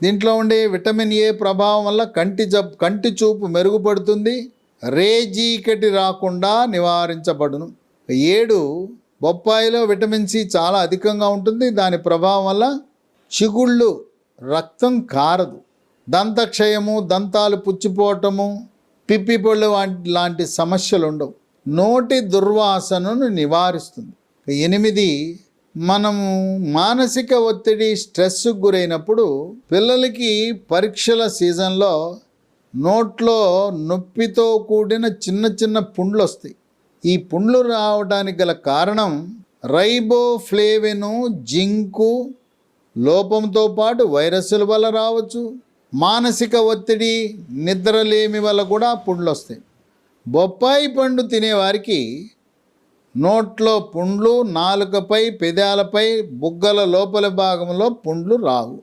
దీంట్లో ఉండే vitamin A ప్రభావం వల్ల కంటి చూపు మెరుగుపడుతుంది, రేజీకటి రాకుండా నివారించబడును. 7, బొప్పాయిలో విటమిన్ సి చాలా అధికంగా ఉంటుంది. దాని ప్రభావం వల్ల చిగుళ్ళు, రక్తం కారదు, దంతక్షయము, దంతాలు పుచ్చిపోవటము, పిప్పిపళ్ళు లాంటి సమస్యలు ఉండవు. నోటి దుర్వాసనను నివారిస్తుంది. 8, మనము మానసిక ఒత్తిడి, స్ట్రెస్కు గురైనప్పుడు పిల్లలకి పరీక్షల సీజన్లో నోట్లో నొప్పితో కూడిన చిన్న చిన్న పుండ్లు వస్తాయి. ఈ పుండ్లు రావడానికి గల కారణం రైబోఫ్లేవిన్, జింకు లోపంతో పాటు వైరస్ల వల్ల రావచ్చు. మానసిక ఒత్తిడి, నిద్రలేమి వల్ల కూడా పుండ్లు వస్తాయి. బొప్పాయి పండు తినేవారికి నోట్లో పుండ్లు, నాలుకపై, పెదాలపై, బుగ్గల లోపల భాగంలో పుండ్లు రావు.